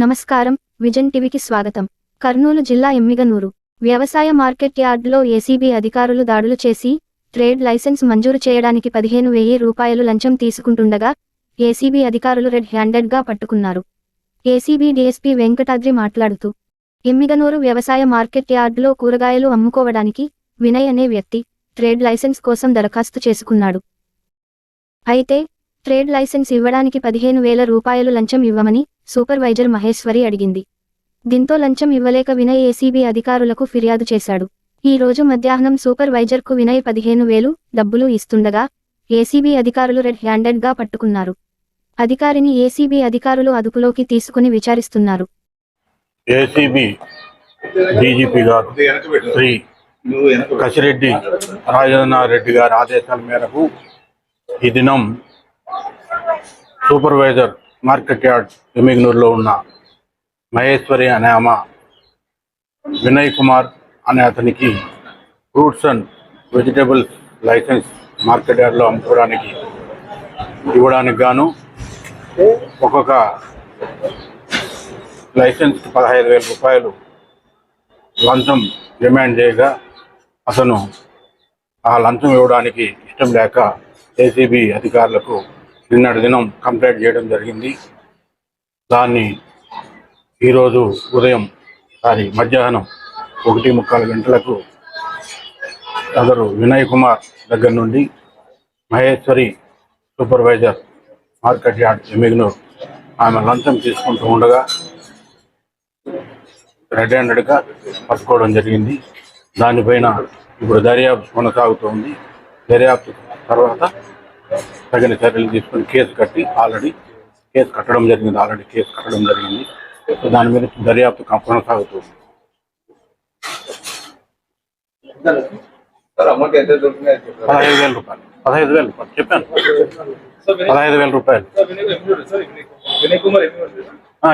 నమస్కారం, విజన్ టీవీకి స్వాగతం. కర్నూలు జిల్లా ఎమ్మిగనూరు వ్యవసాయ మార్కెట్ యార్డులో ఏసీబీ అధికారులు దాడులు చేసి ట్రేడ్ లైసెన్స్ మంజూరు చేయడానికి 15,000 రూపాయలు లంచం తీసుకుంటుండగా ఏసీబీ అధికారులు రెడ్ హ్యాండెడ్గా పట్టుకున్నారు. ఏసీబీ డీఎస్పీ వెంకటాద్రి మాట్లాడుతూ, ఎమ్మిగనూరు వ్యవసాయ మార్కెట్ యార్డులో కూరగాయలు అమ్ముకోవడానికి వినయ్ అనే వ్యక్తి ట్రేడ్ లైసెన్స్ కోసం దరఖాస్తు చేసుకున్నాడు. అయితే ట్రేడ్ లైసెన్స్ ఇవ్వడానికి 15,000 రూపాయలు లంచం ఇవ్వమని సూపర్వైజర్ మహేశ్వరి అడిగింది. దీంతో లంచం ఇవ్వలేక వినయ్ ఏసీబీ అధికారులకు ఫిర్యాదు చేశాడు. ఈ రోజు మధ్యాహ్నం సూపర్వైజర్కు వినయ్ 15,000 డబ్బులు ఇస్తుండగా ఏసీబీ అధికారులు రెడ్ హ్యాండెడ్గా పట్టుకున్నారు. అధికారిని ఏసీబీ అధికారులు అదుపులోకి తీసుకుని విచారిస్తున్నారు. ఏసీబీ డీజీపీ గారు శ్రీ కసిరెడ్డి రాజేంద్రనాథ్ గారి ఆదేశాల మేరకు ఈ దినం సూపర్వైజర్ మార్కెట్ యార్డ్ ఎమ్మిగనూరులో ఉన్న మహేశ్వరి అనే ఆమె వినయ్ కుమార్ అనే అతనికి fruits and vegetables license market యార్డ్లో అమ్ముకోవడానికి ఇవ్వడానికి గాను ఒక్కొక్క లైసెన్స్కి 15,000 రూపాయలు లంచం డిమాండ్ చేయగా అతను ఆ లంచం ఇవ్వడానికి ఇష్టం లేక ఏసీబీ అధికారులకు నిన్నటి దినం కంప్లైంట్ చేయడం జరిగింది. దాన్ని ఈరోజు మధ్యాహ్నం 1:30 గంటలకు సదరు వినయ్ కుమార్ దగ్గర నుండి Maheshwari supervisor market yard Emmiganur ఆమె లంచం తీసుకుంటూ ఉండగా రెడ్ హ్యాండెడ్గా పట్టుకోవడం జరిగింది. దానిపైన ఇప్పుడు దర్యాప్తు కొనసాగుతోంది. దర్యాప్తు తర్వాత తగిన చర్యలు తీసుకుని కేసు కట్టడం జరిగింది. దాని మీద దర్యాప్తు కొనసాగుతుంది. 15,000 రూపాయలు చెప్పాను. 15,000 రూపాయలు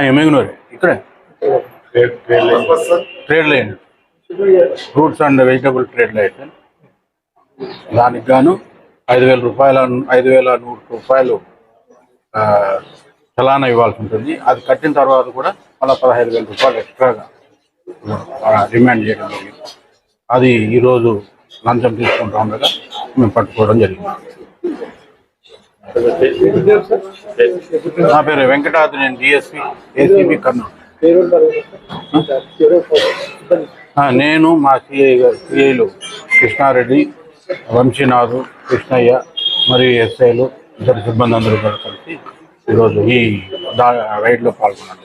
ఎమ్మిగనూరే, ఇక్కడే trade line fruits and vegetable trade license. దానికి గాను 5,100 రూపాయలు చలానా ఇవ్వాల్సి ఉంటుంది. అది కట్టిన తర్వాత కూడా మళ్ళీ 15,000 రూపాయలు ఎక్స్ట్రాగా డిమాండ్ చేయడం జరిగింది. అది ఈరోజు లంచం తీసుకుంటూ ఉండగా మేము పట్టుకోవడం జరిగింది. నా పేరు వెంకటాద్రి, నేను డిఎస్పీ ఏసీబీ కర్నూలు. నేను మా సిఐలు కృష్ణారెడ్డి, వంశీనాథు, కృష్ణయ్య మరియు ఎస్ఐలు ఇతర సిబ్బంది అందరూ కలిసి ఈరోజు ఈ రైడ్లో పాల్గొన్నారు.